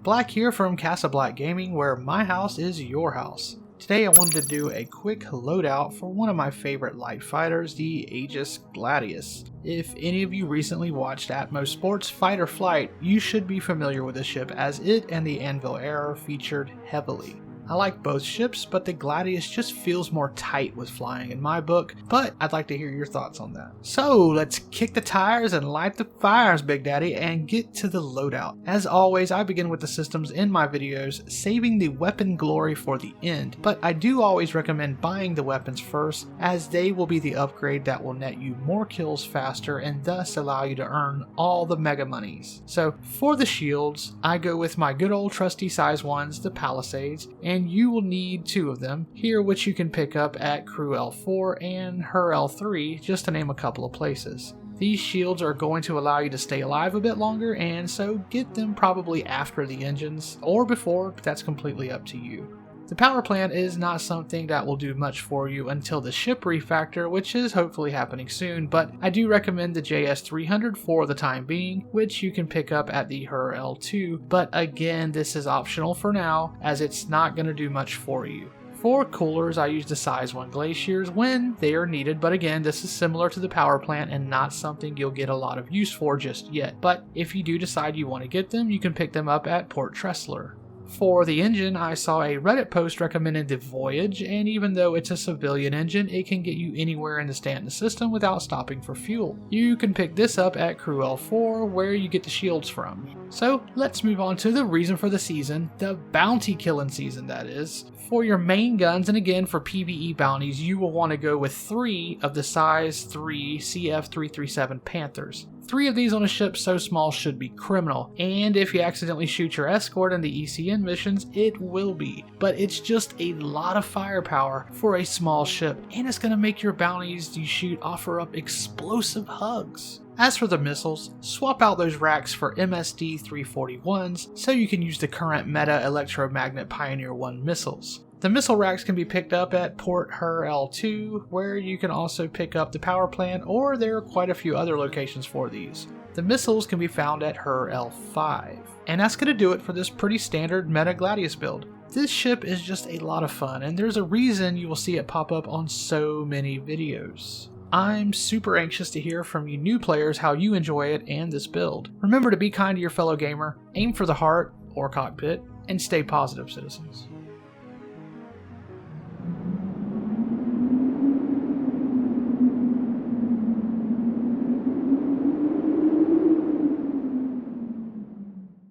Black here from Casa Black Gaming, where my house is your house. Today I wanted to do a quick loadout for one of my favorite light fighters, the Aegis Gladius. If any of you recently watched Atmos Sports Fight or Flight, you should be familiar with the ship as it and the Anvil era featured heavily. I like both ships, but the Gladius just feels more tight with flying in my book, but I'd like to hear your thoughts on that. So let's kick the tires and light the fires, Big Daddy, and get to the loadout. As always, I begin with the systems in my videos, saving the weapon glory for the end, but I do always recommend buying the weapons first, as they will be the upgrade that will net you more kills faster and thus allow you to earn all the mega monies. So for the shields, I go with my good old trusty size ones, the Palisades, and you will need two of them here, which you can pick up at Crew L4 and Her L3, just to name a couple of places. These shields are going to allow you to stay alive a bit longer, and so get them probably after the engines or before, but that's completely up to you. The power plant is not something that will do much for you until the ship refactor, which is hopefully happening soon, but I do recommend the JS300 for the time being, which you can pick up at the Her L2, but again, this is optional for now, as it's not going to do much for you. For coolers, I use the size 1 glaciers when they are needed, but again, this is similar to the power plant and not something you'll get a lot of use for just yet, but if you do decide you want to get them, you can pick them up at Port Tressler. For the engine, I saw a Reddit post recommending the Voyage, and even though it's a civilian engine, it can get you anywhere in the Stanton system without stopping for fuel. You can pick this up at Crew L4, where you get the shields from. So let's move on to the reason for the season, the bounty killing season that is. For your main guns, and again for PvE bounties, you will want to go with 3 of the size 3 CF337 Panthers. 3 of these on a ship so small should be criminal, and if you accidentally shoot your escort in the ECN missions, it will be. But it's just a lot of firepower for a small ship, and it's going to make your bounties you shoot offer up explosive hugs. As for the missiles, swap out those racks for MSD 341s so you can use the current meta Electromagnet Pioneer 1 missiles. The missile racks can be picked up at Port Her L2, where you can also pick up the power plant, or there are quite a few other locations for these. The missiles can be found at Her L5. And that's going to do it for this pretty standard meta Gladius build. This ship is just a lot of fun, and there's a reason you will see it pop up on so many videos. I'm super anxious to hear from you new players how you enjoy it and this build. Remember to be kind to your fellow gamer, aim for the heart or cockpit, and stay positive, citizens.